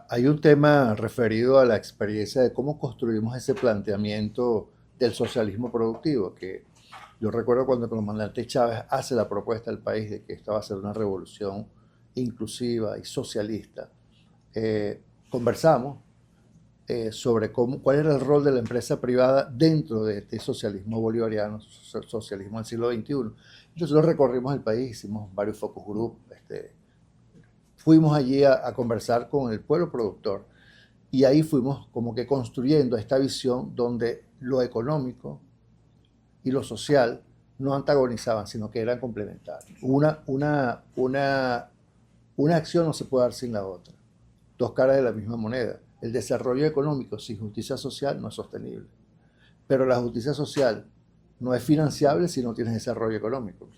Hay un tema referido a la experiencia de cómo construimos ese planteamiento del socialismo productivo, que yo recuerdo cuando el comandante Chávez hace la propuesta al país de que esta va a ser una revolución inclusiva y socialista. Conversamos sobre cuál era el rol de la empresa privada dentro de este socialismo bolivariano, socialismo del siglo XXI. Nosotros recorrimos el país, hicimos varios focus group, fuimos allí a conversar con el pueblo productor y ahí fuimos como que construyendo esta visión donde lo económico y lo social no antagonizaban, sino que eran complementarios. Una acción no se puede dar sin la otra. Dos caras de la misma moneda. El desarrollo económico sin justicia social no es sostenible. Pero la justicia social no es financiable si no tienes desarrollo económico.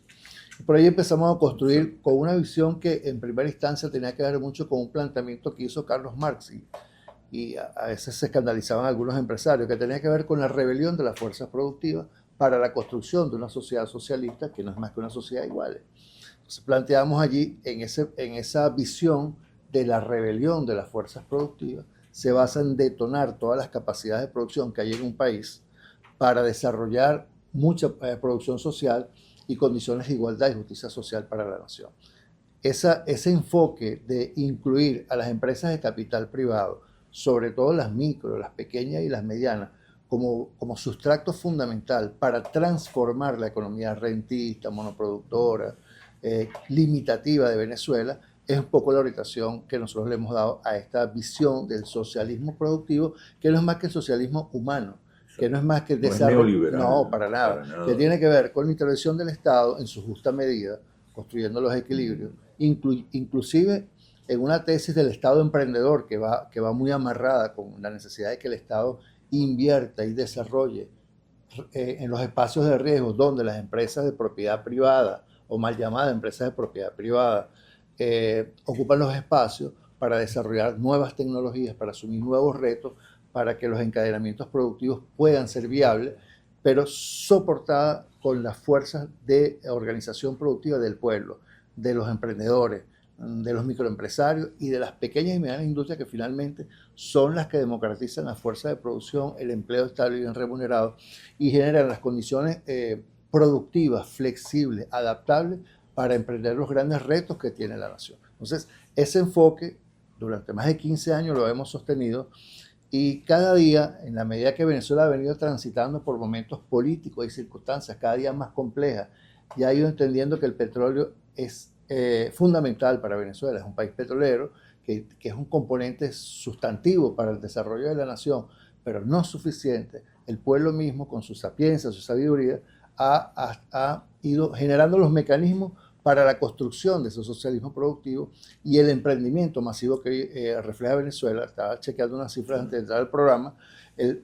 Por ahí empezamos a construir con una visión que en primera instancia tenía que ver mucho con un planteamiento que hizo Carlos Marx y a veces se escandalizaban algunos empresarios, que tenía que ver con la rebelión de las fuerzas productivas para la construcción de una sociedad socialista que no es más que una sociedad igual. Entonces planteamos allí en esa visión de la rebelión de las fuerzas productivas, se basa en detonar todas las capacidades de producción que hay en un país para desarrollar mucha producción social y condiciones de igualdad y justicia social para la nación. Ese enfoque de incluir a las empresas de capital privado, sobre todo las micro, las pequeñas y las medianas, como sustrato fundamental para transformar la economía rentista, monoproductora, limitativa de Venezuela, es un poco la orientación que nosotros le hemos dado a esta visión del socialismo productivo, que no es más que el socialismo humano, que no es más que el desarrollo, no, para nada, que tiene que ver con la intervención del Estado en su justa medida, construyendo los equilibrios, inclusive en una tesis del Estado emprendedor que va muy amarrada con la necesidad de que el Estado invierta y desarrolle en los espacios de riesgo donde las empresas de propiedad privada o mal llamadas empresas de propiedad privada ocupan los espacios para desarrollar nuevas tecnologías, para asumir nuevos retos, para que los encadenamientos productivos puedan ser viables, pero soportada con las fuerzas de organización productiva del pueblo, de los emprendedores, de los microempresarios y de las pequeñas y medianas industrias que finalmente son las que democratizan la fuerza de producción, el empleo estable y bien remunerado y generan las condiciones productivas, flexibles, adaptables para emprender los grandes retos que tiene la nación. Entonces, ese enfoque durante más de 15 años lo hemos sostenido y cada día, en la medida que Venezuela ha venido transitando por momentos políticos y circunstancias cada día más complejas, ya ha ido entendiendo que el petróleo es fundamental para Venezuela. Es un país petrolero que es un componente sustantivo para el desarrollo de la nación, pero no suficiente. El pueblo mismo, con su sapiencia, su sabiduría, ha ido generando los mecanismos para la construcción de ese socialismo productivo y el emprendimiento masivo que refleja Venezuela. Estaba chequeando unas cifras antes de entrar al programa.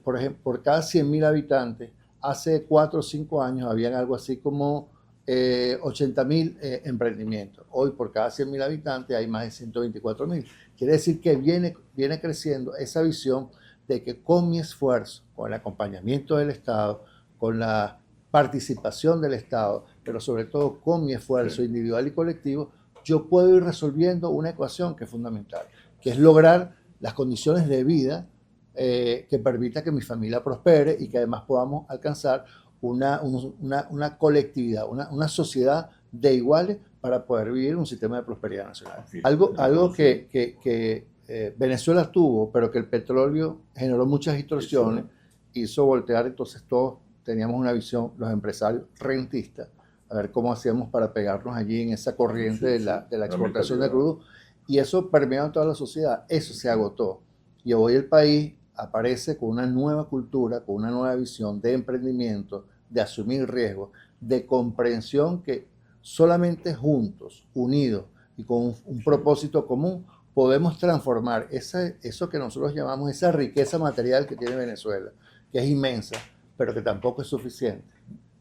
Por ejemplo, por cada 100.000 habitantes, hace 4 o 5 años habían algo así como 80.000 emprendimientos. Hoy por cada 100.000 habitantes hay más de 124.000. Quiere decir que viene creciendo esa visión de que con mi esfuerzo, con el acompañamiento del Estado, con la participación del Estado, pero sobre todo con mi esfuerzo individual y colectivo, yo puedo ir resolviendo una ecuación que es fundamental, que es lograr las condiciones de vida que permita que mi familia prospere y que además podamos alcanzar una colectividad, una sociedad de iguales para poder vivir un sistema de prosperidad nacional. Algo que Venezuela tuvo, pero que el petróleo generó muchas distorsiones, hizo voltear, entonces todos teníamos una visión, los empresarios rentistas, a ver cómo hacíamos para pegarnos allí en esa corriente de la exportación de crudo, y eso permeó en toda la sociedad, eso se agotó. Y hoy el país aparece con una nueva cultura, con una nueva visión de emprendimiento, de asumir riesgos, de comprensión que solamente juntos, unidos y con un propósito común, podemos transformar eso que nosotros llamamos esa riqueza material que tiene Venezuela, que es inmensa, pero que tampoco es suficiente,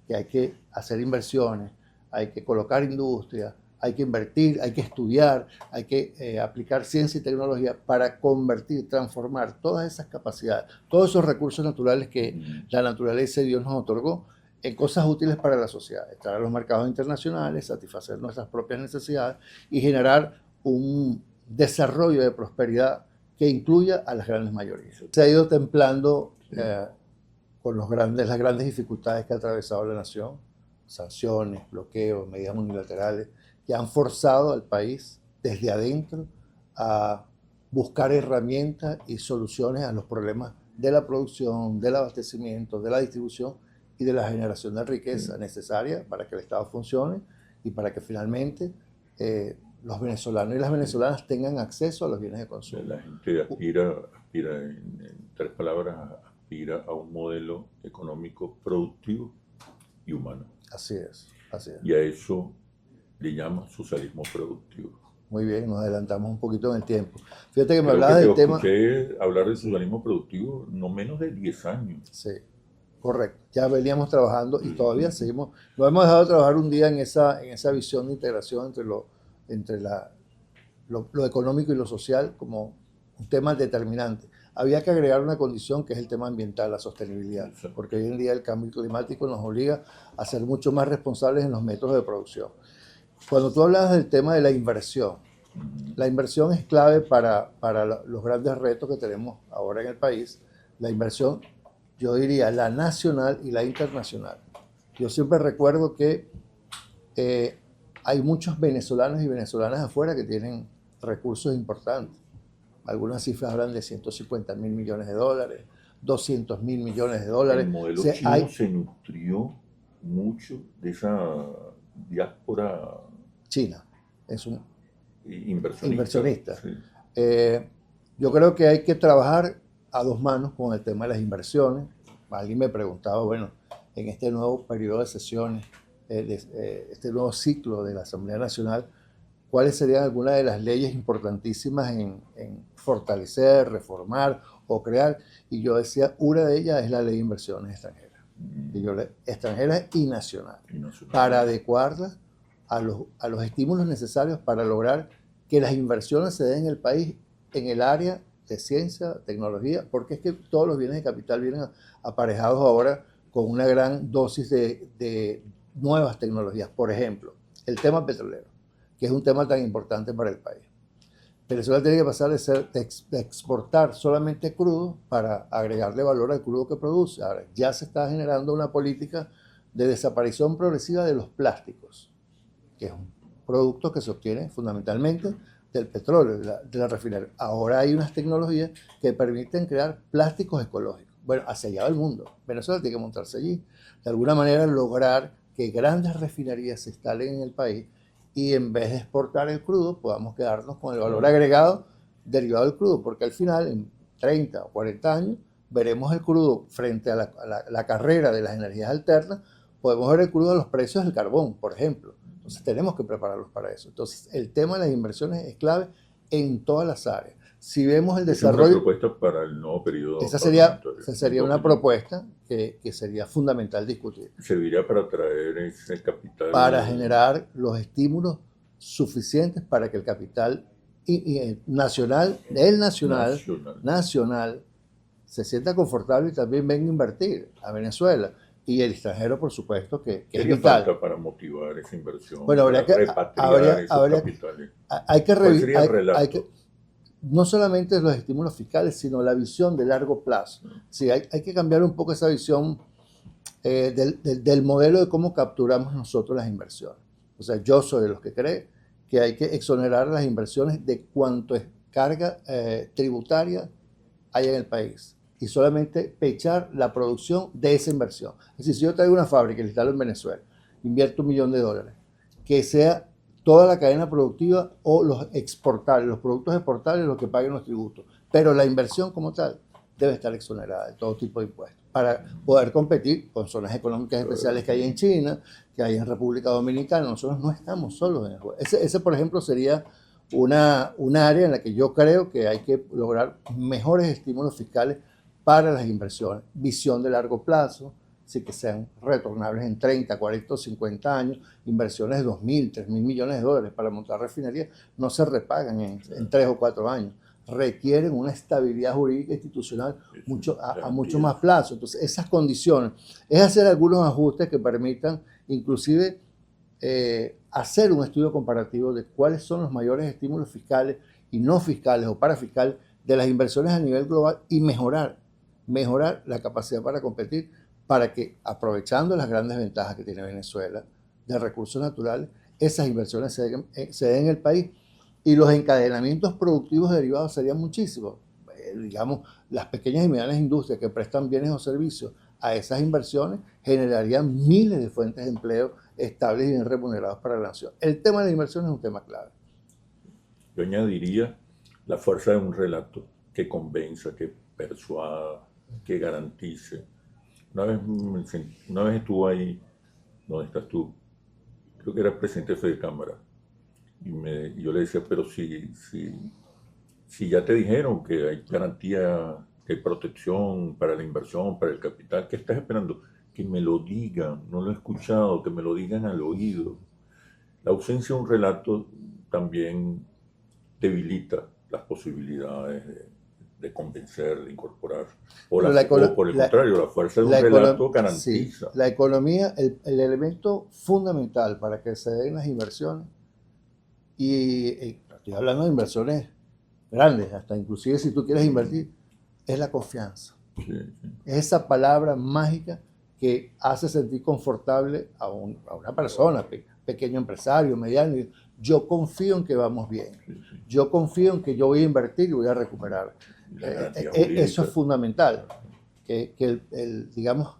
que hay que hacer inversiones, hay que colocar industria, hay que invertir, hay que estudiar, hay que aplicar ciencia y tecnología para convertir, transformar todas esas capacidades, todos esos recursos naturales que la naturaleza y Dios nos otorgó en cosas útiles para la sociedad, entrar a los mercados internacionales, satisfacer nuestras propias necesidades y generar un desarrollo de prosperidad que incluya a las grandes mayorías. Se ha ido templando con las grandes dificultades que ha atravesado la nación, sanciones, bloqueos, medidas unilaterales, que han forzado al país desde adentro a buscar herramientas y soluciones a los problemas de la producción, del abastecimiento, de la distribución y de la generación de riqueza necesaria para que el Estado funcione y para que finalmente los venezolanos y las venezolanas tengan acceso a los bienes de consumo. La gente aspira en 3 palabras, aspira a un modelo económico productivo y humano. Así es, así es. Y a eso le llama socialismo productivo. Muy bien, nos adelantamos un poquito en el tiempo. Fíjate que me Creo hablabas que del tema... escuché hablar de socialismo productivo no menos de 10 años. Sí, correcto. Ya veníamos trabajando y todavía seguimos. No hemos dejado de trabajar un día en esa visión de integración entre lo económico y lo social como un tema determinante. Había que agregar una condición que es el tema ambiental, la sostenibilidad, porque hoy en día el cambio climático nos obliga a ser mucho más responsables en los métodos de producción. Cuando tú hablabas del tema de la inversión es clave para los grandes retos que tenemos ahora en el país. La inversión, yo diría, la nacional y la internacional. Yo siempre recuerdo que hay muchos venezolanos y venezolanas afuera que tienen recursos importantes. Algunas cifras hablan de 150.000 millones de dólares, 200.000 millones de dólares. El modelo chino se nutrió mucho de esa diáspora china. Es un inversionista. Sí. Yo creo que hay que trabajar a 2 manos con el tema de las inversiones. Alguien me preguntaba, bueno, en este nuevo periodo de sesiones, este nuevo ciclo de la Asamblea Nacional, ¿cuáles serían algunas de las leyes importantísimas en fortalecer, reformar o crear? Y yo decía, una de ellas es la ley de inversiones extranjeras. Extranjeras y nacionales, para adecuarlas a los estímulos necesarios para lograr que las inversiones se den en el país en el área de ciencia, tecnología, porque es que todos los bienes de capital vienen aparejados ahora con una gran dosis de nuevas tecnologías. Por ejemplo, el tema petrolero, que es un tema tan importante para el país. Venezuela tiene que pasar de exportar solamente crudo para agregarle valor al crudo que produce. Ahora, ya se está generando una política de desaparición progresiva de los plásticos, que es un producto que se obtiene fundamentalmente del petróleo, de la refinería. Ahora hay unas tecnologías que permiten crear plásticos ecológicos. Bueno, hacia allá va el mundo. Venezuela tiene que montarse allí. De alguna manera lograr que grandes refinerías se instalen en el país y en vez de exportar el crudo, podamos quedarnos con el valor agregado derivado del crudo, porque al final, en 30 o 40 años, veremos el crudo frente a la carrera de las energías alternas, podemos ver el crudo a los precios del carbón, por ejemplo. Entonces tenemos que prepararlos para eso. Entonces el tema de las inversiones es clave en todas las áreas. Si vemos el desarrollo... Es una propuesta para el nuevo periodo. Esa sería una propuesta que sería fundamental discutir. Serviría para atraer ese capital. Para generar los estímulos suficientes para que el capital nacional, se sienta confortable y también venga a invertir a Venezuela. Y el extranjero, por supuesto, que es vital. Falta para motivar esa inversión? Bueno, habría que repatriar esos capitales. Hay que revisar. No solamente los estímulos fiscales, sino la visión de largo plazo. Sí, hay que cambiar un poco esa visión del modelo de cómo capturamos nosotros las inversiones. O sea, yo soy de los que cree que hay que exonerar las inversiones de cuanto es carga tributaria hay en el país y solamente pechar la producción de esa inversión. Es decir, si yo traigo una fábrica y la instalo en Venezuela, invierto $1 millón, que sea toda la cadena productiva o los productos exportables los que paguen los tributos. Pero la inversión como tal debe estar exonerada de todo tipo de impuestos para poder competir con zonas económicas especiales que hay en China, que hay en República Dominicana. Nosotros no estamos solos en el juego. Ese, por ejemplo, sería una área en la que yo creo que hay que lograr mejores estímulos fiscales para las inversiones. Visión de largo plazo, sí que sean retornables en 30, 40 o 50 años, inversiones de 2.000, 3.000 millones de dólares para montar refinerías no se repagan en 3 o 4 años. Requieren una estabilidad jurídica institucional a mucho más plazo. Entonces, esas condiciones es hacer algunos ajustes que permitan inclusive hacer un estudio comparativo de cuáles son los mayores estímulos fiscales y no fiscales o parafiscales de las inversiones a nivel global y mejorar la capacidad para competir, para que, aprovechando las grandes ventajas que tiene Venezuela de recursos naturales, esas inversiones se den en el país y los encadenamientos productivos derivados serían muchísimos. Digamos, las pequeñas y medianas industrias que prestan bienes o servicios a esas inversiones generarían miles de fuentes de empleo estables y bien remunerados para la nación. El tema de la inversión es un tema clave. Yo añadiría la fuerza de un relato que convenza, que persuada, que garantice. Una vez estuvo ahí, donde estás tú, creo que era el presidente de Fedecámara, y yo le decía, pero si ya te dijeron que hay garantía, que hay protección para la inversión, para el capital, ¿qué estás esperando? Que me lo digan, no lo he escuchado, que me lo digan al oído. La ausencia de un relato también debilita las posibilidades de convencer, de incorporar. O por el contrario, la fuerza de un relato garantiza. Sí, la economía, el elemento fundamental para que se den las inversiones, y estoy hablando de inversiones grandes, hasta inclusive si tú quieres invertir, es la confianza. Sí. Es esa palabra mágica que hace sentir confortable a una persona, pequeño empresario, mediano. Yo confío en que vamos bien. Yo confío en que yo voy a invertir y voy a recuperar. Eso es fundamental. Digamos,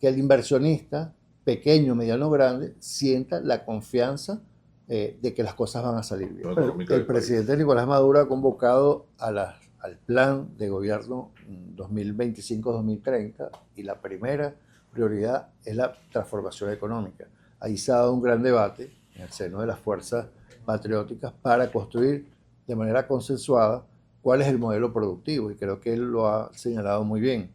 que el inversionista, pequeño, mediano, grande, sienta la confianza de que las cosas van a salir bien. El presidente Nicolás Maduro ha convocado al plan de gobierno 2025-2030 y la primera prioridad es la transformación económica. Ahí se ha dado un gran debate en el seno de las fuerzas patrióticas para construir de manera consensuada cuál es el modelo productivo, y creo que él lo ha señalado muy bien.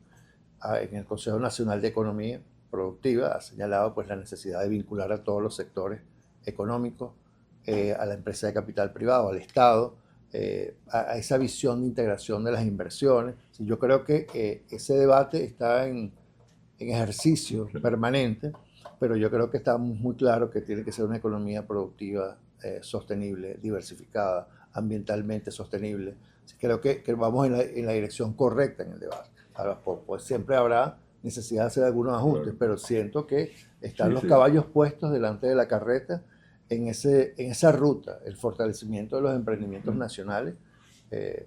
En el Consejo Nacional de Economía Productiva ha señalado pues la necesidad de vincular a todos los sectores económicos, a la empresa de capital privado, al Estado, a esa visión de integración de las inversiones. Yo creo que ese debate está en ejercicio permanente, pero yo creo que está muy claro que tiene que ser una economía productiva, sostenible, diversificada, ambientalmente sostenible. Creo que vamos en la dirección correcta en el debate. Ahora, pues siempre habrá necesidad de hacer algunos ajustes, pero siento que están los caballos puestos delante de la carreta en esa ruta, el fortalecimiento de los emprendimientos nacionales,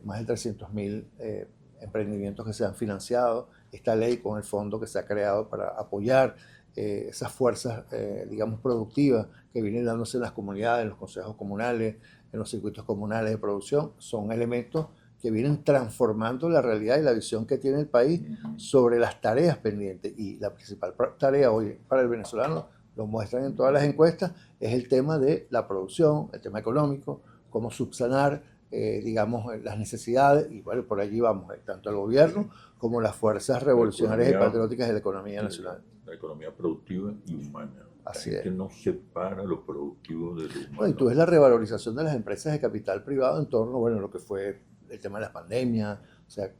más de 300.000 emprendimientos que se han financiado, esta ley con el fondo que se ha creado para apoyar esas fuerzas, digamos, productivas que vienen dándose en las comunidades, en los consejos comunales, en los circuitos comunales de producción, son elementos que vienen transformando la realidad y la visión que tiene el país sobre las tareas pendientes. Y la principal tarea hoy para el venezolano, lo muestran en todas las encuestas, es el tema de la producción, el tema económico, cómo subsanar, digamos, las necesidades, y bueno, por allí vamos, tanto el gobierno como las fuerzas revolucionarias y patrióticas de la economía nacional. La economía productiva y humana. Así es. Que no separa lo productivo de lo humano. Bueno, y tú ves la revalorización de las empresas de capital privado en torno, bueno, a lo que fue el tema de la pandemia, o sea,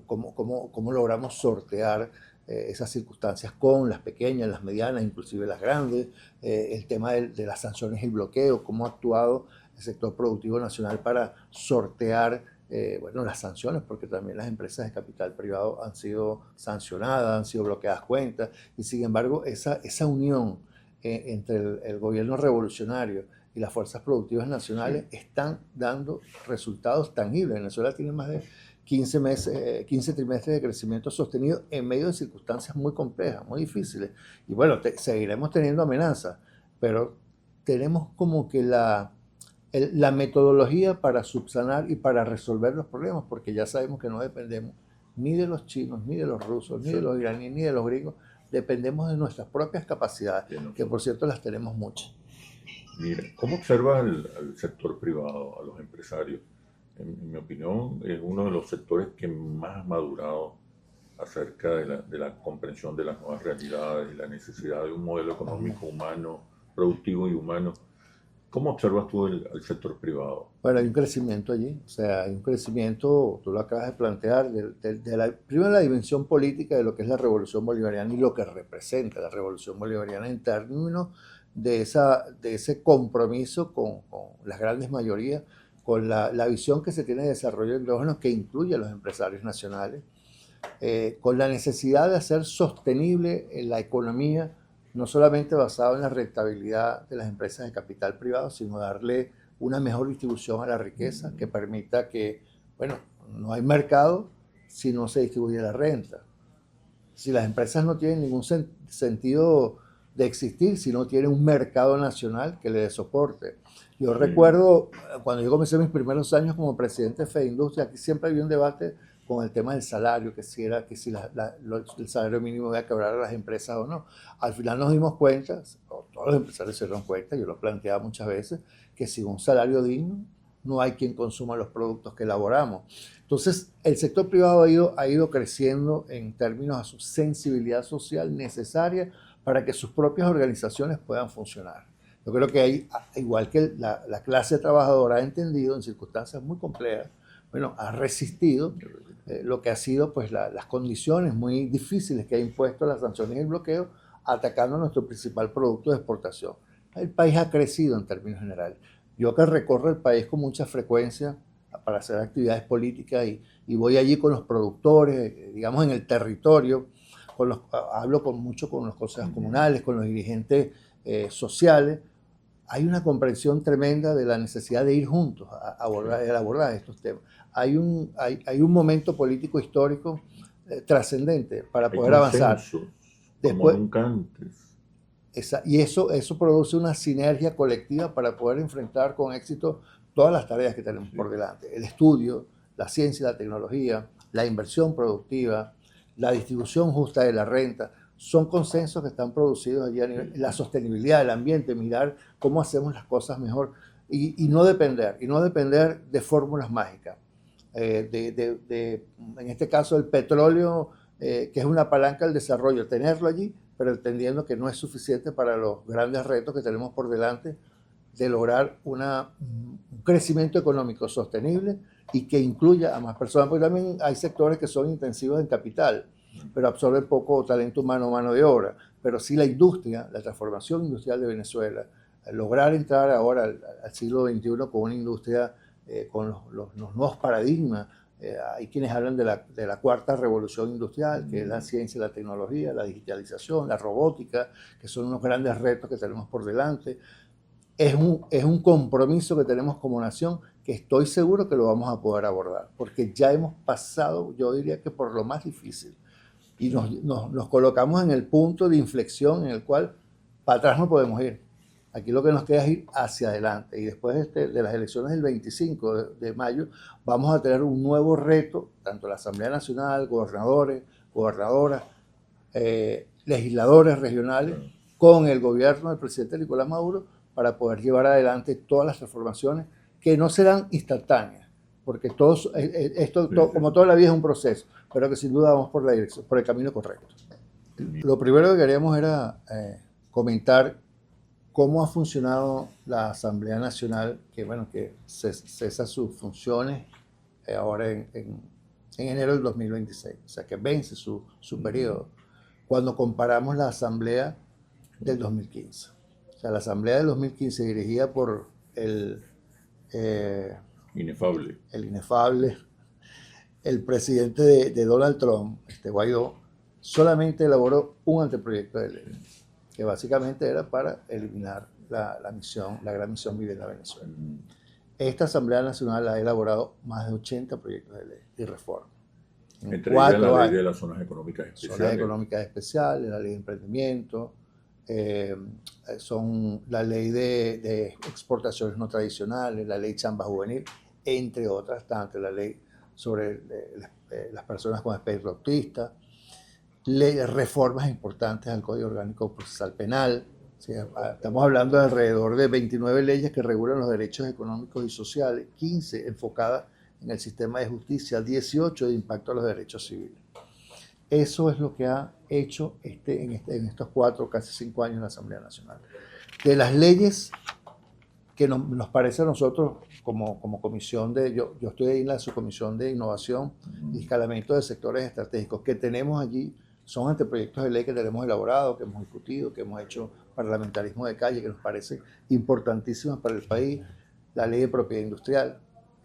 cómo logramos sortear esas circunstancias con las pequeñas, las medianas, inclusive las grandes, el tema de las sanciones y el bloqueo, cómo ha actuado el sector productivo nacional para sortear bueno, las sanciones, porque también las empresas de capital privado han sido sancionadas, han sido bloqueadas cuentas, y sin embargo esa unión entre el gobierno revolucionario y las fuerzas productivas nacionales están dando resultados tangibles. Venezuela tiene más de 15 trimestres de crecimiento sostenido en medio de circunstancias muy complejas, muy difíciles. Y bueno, seguiremos teniendo amenazas, pero tenemos como que la metodología para subsanar y para resolver los problemas, porque ya sabemos que no dependemos ni de los chinos, ni de los rusos, ni de los iraníes, ni de los gringos. Dependemos de nuestras propias capacidades, que por cierto las tenemos muchas. Mira, ¿cómo observas al sector privado, a los empresarios? En mi opinión, es uno de los sectores que más ha madurado acerca de la comprensión de las nuevas realidades y la necesidad de un modelo económico humano, productivo y humano. ¿Cómo observas tú el sector privado? Bueno, hay un crecimiento allí, o sea, hay un crecimiento, tú lo acabas de plantear, primero la dimensión política de lo que es la revolución bolivariana y lo que representa la revolución bolivariana en términos de ese compromiso con las grandes mayorías, con la visión que se tiene de desarrollo endógeno que incluye a los empresarios nacionales, con la necesidad de hacer sostenible la economía, no solamente basado en la rentabilidad de las empresas de capital privado, sino darle una mejor distribución a la riqueza que permita que, bueno, no hay mercado si no se distribuye la renta. Si las empresas no tienen ningún sentido de existir, si no tienen un mercado nacional que le dé soporte. Yo recuerdo cuando yo comencé mis primeros años como presidente de FEDIndustria, aquí siempre había un debate con el tema del salario, que si el salario mínimo iba a quebrar a las empresas o no. Al final nos dimos cuenta, o todos los empresarios se dieron cuenta, yo lo planteaba muchas veces, que sin un salario digno no hay quien consuma los productos que elaboramos. Entonces, el sector privado ha ido creciendo en términos a su sensibilidad social necesaria para que sus propias organizaciones puedan funcionar. Yo creo que hay, igual que la clase trabajadora ha entendido en circunstancias muy complejas, bueno, ha resistido lo que ha sido pues las condiciones muy difíciles que ha impuesto las sanciones y el bloqueo, atacando nuestro principal producto de exportación. El país ha crecido en términos generales. Yo que recorro el país con mucha frecuencia para hacer actividades políticas y voy allí con los productores, digamos en el territorio, hablo mucho con los consejos comunales, con los dirigentes sociales. Hay una comprensión tremenda de la necesidad de ir juntos a abordar estos temas. Hay un momento político histórico trascendente para poder avanzar. Después, como nunca antes. Y eso produce una sinergia colectiva para poder enfrentar con éxito todas las tareas que tenemos por delante. El estudio, la ciencia y la tecnología, la inversión productiva, la distribución justa de la renta, son consensos que están producidos allí a nivel, la sostenibilidad del ambiente, mirar cómo hacemos las cosas mejor y no depender de fórmulas mágicas. En este caso, el petróleo, que es una palanca del desarrollo, tenerlo allí, pero entendiendo que no es suficiente para los grandes retos que tenemos por delante de lograr un crecimiento económico sostenible y que incluya a más personas, porque también hay sectores que son intensivos en capital, pero absorben poco talento humano, mano de obra. Pero sí la industria, la transformación industrial de Venezuela, lograr entrar ahora al siglo XXI con una industria con los nuevos paradigmas. Hay quienes hablan de la cuarta revolución industrial, que es la ciencia, la tecnología, la digitalización, la robótica, que son unos grandes retos que tenemos por delante. Es un compromiso que tenemos como nación que estoy seguro que lo vamos a poder abordar, porque ya hemos pasado, yo diría que por lo más difícil, y nos colocamos en el punto de inflexión en el cual para atrás no podemos ir. Aquí lo que nos queda es ir hacia adelante, y después de las elecciones del 25 de mayo vamos a tener un nuevo reto, tanto la Asamblea Nacional, gobernadores, gobernadoras, legisladores regionales, con el gobierno del presidente Nicolás Maduro, para poder llevar adelante todas las transformaciones que no serán instantáneas, porque esto, como toda la vida, es un proceso, pero que sin duda vamos por el camino correcto. Lo primero que queríamos era comentar cómo ha funcionado la Asamblea Nacional, que cesa sus funciones ahora en enero del 2026, o sea que vence su periodo, cuando comparamos la Asamblea del 2015. O sea, la Asamblea del 2015, dirigida por el inefable, el presidente de Donald Trump, Guaidó, solamente elaboró un anteproyecto de ley, que básicamente era para eliminar la gran misión Vivienda Venezuela. Esta Asamblea Nacional ha elaborado más de 80 proyectos de ley y reformas. Entre ellas la ley de las zonas económicas especiales. Zonas económicas especiales, la ley de emprendimiento, son la ley de exportaciones no tradicionales, la ley chamba juvenil, entre otras tantas, la ley sobre las personas con espectro autista, reformas importantes al Código Orgánico Procesal Penal. ¿Sí? Estamos hablando de alrededor de 29 leyes que regulan los derechos económicos y sociales, 15 enfocadas en el sistema de justicia, 18 de impacto a los derechos civiles. Eso es lo que ha hecho en estos 4, casi 5 años la Asamblea Nacional. De las leyes que nos parece a nosotros como comisión yo estoy ahí en la subcomisión de innovación y escalamiento de sectores estratégicos que tenemos allí, son anteproyectos de ley que tenemos elaborados, que hemos discutido, que hemos hecho parlamentarismo de calle, que nos parece importantísimos para el país. La ley de propiedad industrial,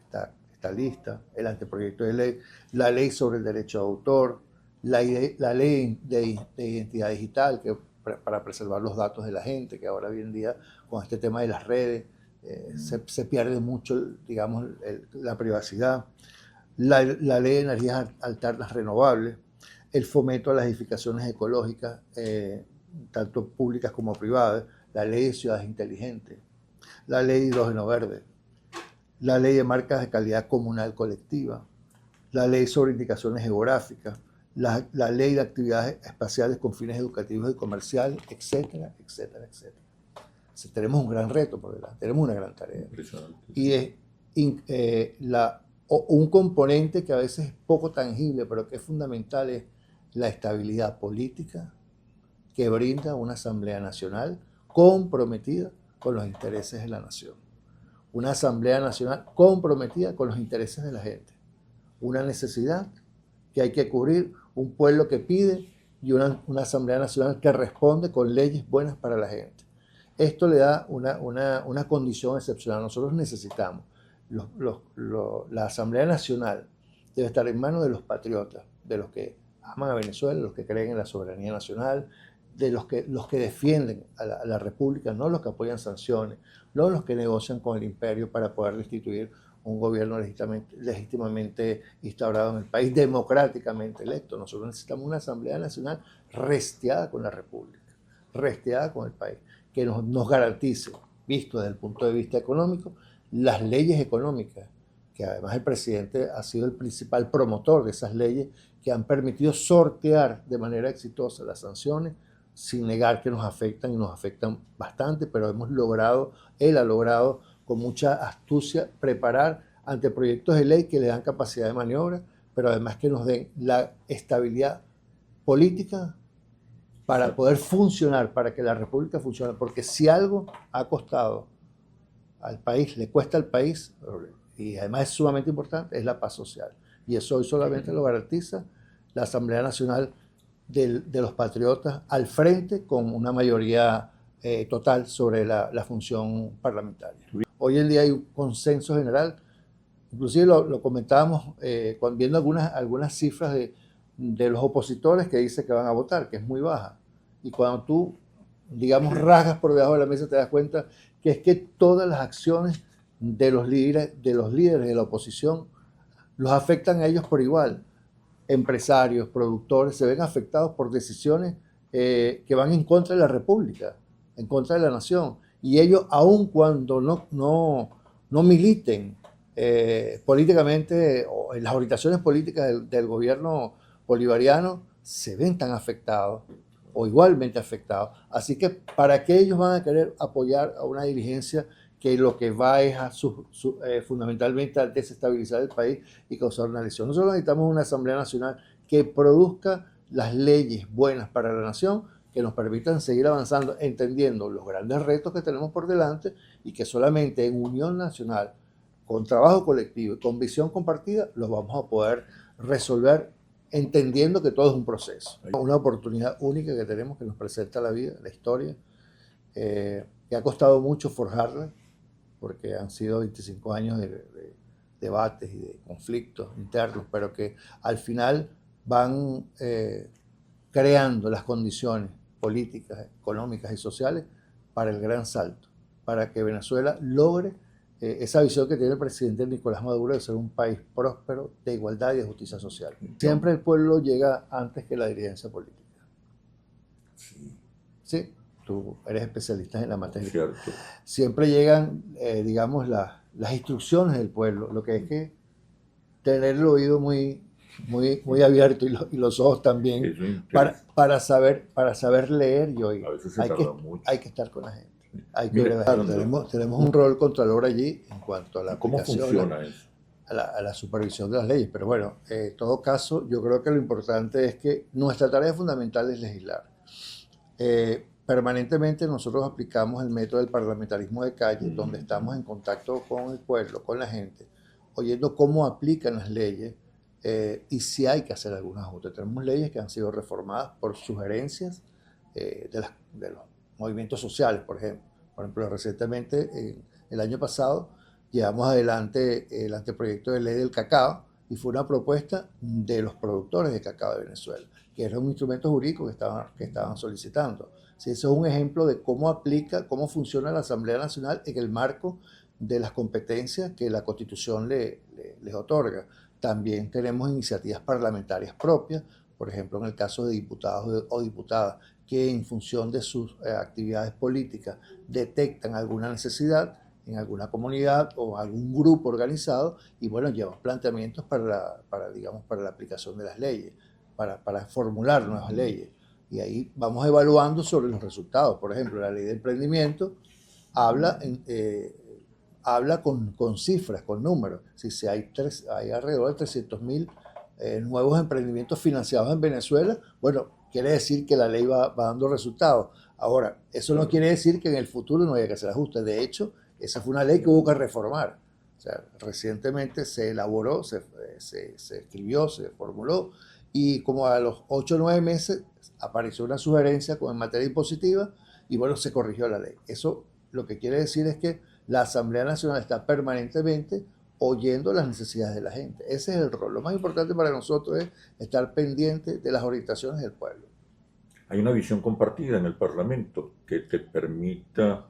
esta lista, el anteproyecto de ley, la ley sobre el derecho de autor, la ley de identidad digital, que para preservar los datos de la gente, que ahora hoy en día con este tema de las redes se pierde mucho, digamos, la privacidad, la ley de energías alternas renovables, el fomento a las edificaciones ecológicas, tanto públicas como privadas, la ley de ciudades inteligentes, la ley de hidrógeno verde, la ley de marcas de calidad comunal colectiva, la ley sobre indicaciones geográficas, la ley de actividades espaciales con fines educativos y comerciales, etcétera, etcétera, etcétera. Entonces, tenemos un gran reto por delante, tenemos una gran tarea. Y es un componente que a veces es poco tangible, pero que es fundamental, es la estabilidad política que brinda una Asamblea Nacional comprometida con los intereses de la nación. Una Asamblea Nacional comprometida con los intereses de la gente. Una necesidad que hay que cubrir, un pueblo que pide y una Asamblea Nacional que responde con leyes buenas para la gente. Esto le da una condición excepcional. Nosotros necesitamos, la Asamblea Nacional debe estar en manos de los patriotas, de los que aman a Venezuela, los que creen en la soberanía nacional, de los que defienden a la República, no los que apoyan sanciones, no los que negocian con el imperio para poder destituir un gobierno legítimamente instaurado en el país, democráticamente electo. Nosotros necesitamos una Asamblea Nacional resteada con la República, resteada con el país, que nos garantice, visto desde el punto de vista económico, las leyes económicas, que además el presidente ha sido el principal promotor de esas leyes que han permitido sortear de manera exitosa las sanciones, sin negar que nos afectan y nos afectan bastante, pero él ha logrado con mucha astucia preparar anteproyectos de ley que le dan capacidad de maniobra, pero además que nos den la estabilidad política para poder funcionar, para que la República funcione, porque si algo ha costado al país, le cuesta al país, y además es sumamente importante, es la paz social. Y eso hoy solamente lo garantiza la Asamblea Nacional de los patriotas al frente con una mayoría total sobre la función parlamentaria. Hoy en día hay un consenso general, inclusive lo comentábamos viendo algunas cifras de los opositores que dicen que van a votar, que es muy baja. Y cuando tú, digamos, rasgas por debajo de la mesa, te das cuenta que es que todas las acciones de los líderes de la oposición los afectan a ellos por igual. Empresarios, productores, se ven afectados por decisiones que van en contra de la República, en contra de la nación. Y ellos, aun cuando no militen políticamente o en las orientaciones políticas del gobierno bolivariano, se ven tan afectados o igualmente afectados. Así que, ¿para qué ellos van a querer apoyar a una dirigencia que lo que va es fundamentalmente a desestabilizar el país y causar una lesión? Nosotros necesitamos una Asamblea Nacional que produzca las leyes buenas para la nación, que nos permitan seguir avanzando, entendiendo los grandes retos que tenemos por delante y que solamente en unión nacional, con trabajo colectivo y con visión compartida, los vamos a poder resolver, entendiendo que todo es un proceso. Una oportunidad única que tenemos, que nos presenta la vida, la historia, que ha costado mucho forjarla, porque han sido 25 años de debates y de conflictos internos, pero que al final van creando las condiciones políticas, económicas y sociales para el gran salto, para que Venezuela logre esa visión que tiene el presidente Nicolás Maduro de ser un país próspero, de igualdad y de justicia social. Siempre el pueblo llega antes que la dirigencia política. Sí, tú eres especialista en la materia. Cierto. Siempre llegan, digamos, las instrucciones del pueblo, lo que es que tener el oído muy abierto y los ojos también para saber leer y oír. A veces se tarda mucho. Hay que estar con la gente. Tenemos un rol contralor allí en cuanto a la aplicación. ¿Cómo funciona eso? A la supervisión de las leyes. Pero bueno, en todo caso, yo creo que lo importante es que nuestra tarea fundamental es legislar. Permanentemente nosotros aplicamos el método del parlamentarismo de calle, donde estamos en contacto con el pueblo, con la gente, oyendo cómo aplican las leyes y si hay que hacer algunos ajustes. Tenemos leyes que han sido reformadas por sugerencias de los movimientos sociales, por ejemplo. Recientemente, el año pasado, llevamos adelante el anteproyecto de ley del cacao y fue una propuesta de los productores de cacao de Venezuela, que era un instrumento jurídico que estaban solicitando. Sí, eso es un ejemplo de cómo aplica, cómo funciona la Asamblea Nacional en el marco de las competencias que la Constitución les otorga. También tenemos iniciativas parlamentarias propias, por ejemplo, en el caso de diputados o diputadas que en función de sus actividades políticas detectan alguna necesidad en alguna comunidad o algún grupo organizado y bueno, llevan planteamientos digamos, para la aplicación de las leyes, para formular nuevas leyes. Y ahí vamos evaluando sobre los resultados. Por ejemplo, la ley de emprendimiento habla, habla con cifras, con números. Si hay alrededor de 300.000 nuevos emprendimientos financiados en Venezuela, bueno, quiere decir que la ley va dando resultados. Ahora, eso no quiere decir que en el futuro no haya que hacer ajustes. De hecho, esa fue una ley que hubo que reformar. O sea, recientemente se elaboró, se escribió, se formuló y como a los 8 o 9 meses apareció una sugerencia en materia impositiva y bueno, se corrigió la ley. Eso lo que quiere decir es que la Asamblea Nacional está permanentemente oyendo las necesidades de la gente. Ese es el rol. Lo más importante para nosotros es estar pendiente de las orientaciones del pueblo. Hay una visión compartida en el Parlamento que te permita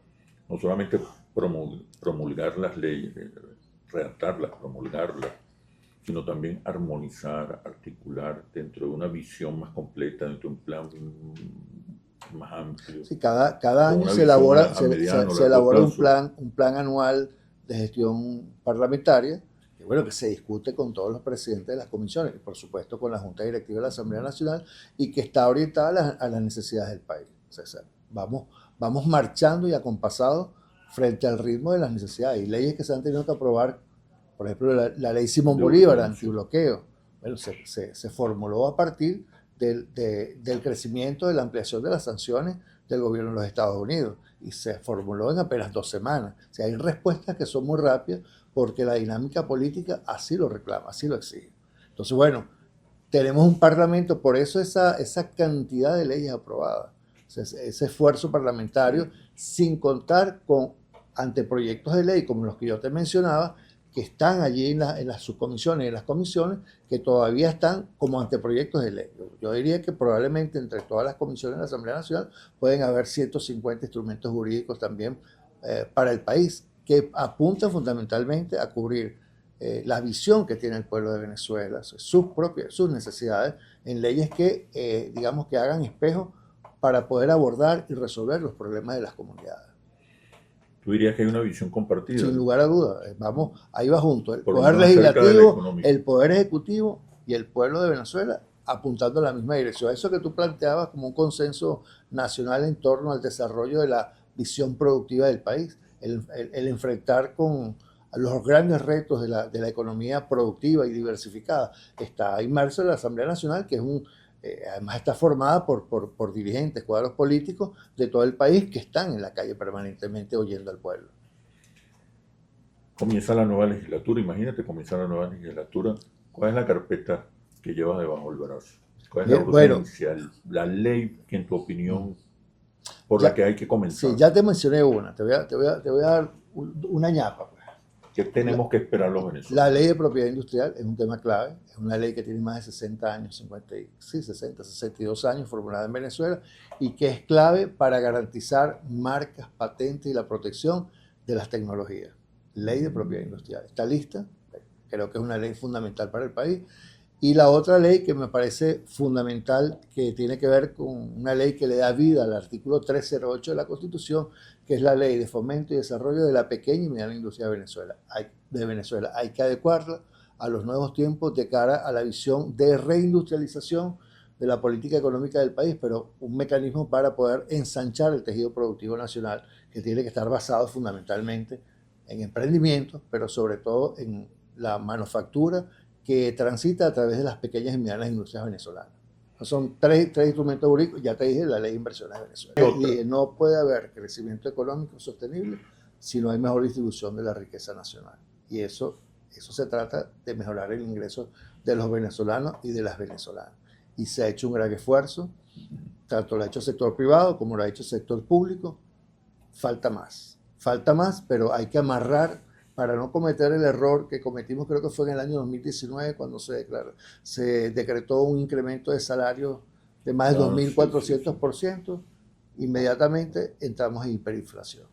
no solamente promulgar las leyes, redactarlas, promulgarlas, sino también armonizar, articular dentro de una visión más completa, dentro de un plan más amplio. Sí, cada año se elabora un plan anual de gestión parlamentaria, que bueno, que se discute con todos los presidentes de las comisiones, y por supuesto con la Junta Directiva de la Asamblea Nacional, y que está orientada a las necesidades del país. O sea, vamos marchando y acompasados frente al ritmo de las necesidades. Y leyes que se han tenido que aprobar, por ejemplo, la ley Simón Bolívar, antibloqueo, bueno, se formuló a partir del crecimiento, de la ampliación de las sanciones del gobierno de los Estados Unidos y se formuló en apenas 2 semanas. O sea, hay respuestas que son muy rápidas porque la dinámica política así lo reclama, así lo exige. Entonces, bueno, tenemos un parlamento, por eso esa cantidad de leyes aprobadas, o sea, ese esfuerzo parlamentario, sin contar con anteproyectos de ley como los que yo te mencionaba, que están allí en las subcomisiones y en las comisiones, que todavía están como anteproyectos de ley. Yo diría que probablemente entre todas las comisiones de la Asamblea Nacional pueden haber 150 instrumentos jurídicos también para el país, que apuntan fundamentalmente a cubrir la visión que tiene el pueblo de Venezuela, sus necesidades, en leyes que, digamos, que hagan espejo para poder abordar y resolver los problemas de las comunidades. ¿Tú dirías que hay una visión compartida? Sin lugar a dudas. Vamos, ahí va junto el poder legislativo, el poder ejecutivo y el pueblo de Venezuela apuntando en la misma dirección. Eso que tú planteabas como un consenso nacional en torno al desarrollo de la visión productiva del país, el enfrentar con los grandes retos de la economía productiva y diversificada. Está inmerso en la Asamblea Nacional, que es además está formada por dirigentes, cuadros políticos de todo el país que están en la calle permanentemente oyendo al pueblo. Comienza la nueva legislatura, imagínate comenzar la nueva legislatura. ¿Cuál es la carpeta que llevas debajo del brazo? ¿Cuál es la ruta inicial? La ley que en tu opinión por la que hay que comenzar. Sí, ya te mencioné una, te voy a dar una ñapa. ¿Qué tenemos que esperar los venezolanos? La ley de propiedad industrial es un tema clave, es una ley que tiene más de 60 años, 62 años formulada en Venezuela y que es clave para garantizar marcas, patentes y la protección de las tecnologías. Ley de propiedad industrial. Está lista, creo que es una ley fundamental para el país. Y la otra ley que me parece fundamental, que tiene que ver con una ley que le da vida al artículo 308 de la Constitución, que es la Ley de Fomento y Desarrollo de la Pequeña y Mediana Industria de Venezuela. Hay que adecuarla a los nuevos tiempos de cara a la visión de reindustrialización de la política económica del país, pero un mecanismo para poder ensanchar el tejido productivo nacional, que tiene que estar basado fundamentalmente en emprendimientos, pero sobre todo en la manufactura que transita a través de las pequeñas y medianas industrias venezolanas. Son tres instrumentos jurídicos, ya te dije, la ley de inversiones de Venezuela. Dije, no puede haber crecimiento económico sostenible si no hay mejor distribución de la riqueza nacional. Y eso se trata de mejorar el ingreso de los venezolanos y de las venezolanas. Y se ha hecho un gran esfuerzo, tanto lo ha hecho el sector privado como lo ha hecho el sector público. Falta más, pero hay que amarrar para no cometer el error que cometimos, creo que fue en el año 2019, cuando se decretó un incremento de salario de más de Ah, sí, sí, sí. 2.400%, inmediatamente entramos en hiperinflación.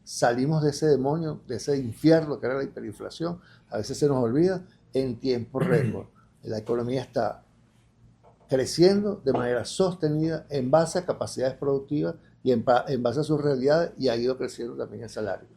Salimos de ese demonio, de ese infierno que era la hiperinflación, a veces se nos olvida, en tiempo récord. La economía está creciendo de manera sostenida en base a capacidades productivas y en base a sus realidades, y ha ido creciendo también el salario.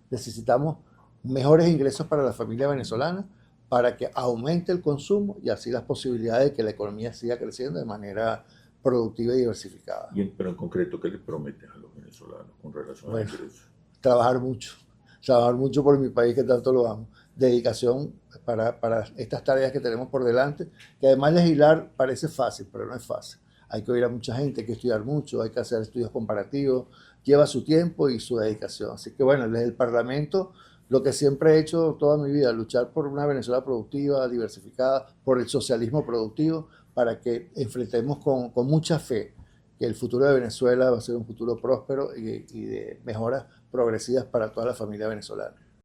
Necesitamos mejores ingresos para la familia venezolana para que aumente el consumo y así las posibilidades de que la economía siga creciendo de manera productiva y diversificada. Pero en concreto, ¿qué le prometes a los venezolanos con relación a Bueno, ingresos? trabajar mucho, trabajar mucho por mi país que tanto lo amo, dedicación para estas tareas que tenemos por delante, que además legislar parece fácil, pero no es fácil. Hay que oír a mucha gente, hay que estudiar mucho, hay que hacer estudios comparativos, lleva su tiempo y su dedicación. Así que bueno, desde el Parlamento, lo que siempre he hecho toda mi vida, luchar por una Venezuela productiva, diversificada, por el socialismo productivo, para que enfrentemos con mucha fe que el futuro de Venezuela va a ser un futuro próspero y de mejoras progresivas para toda la familia venezolana.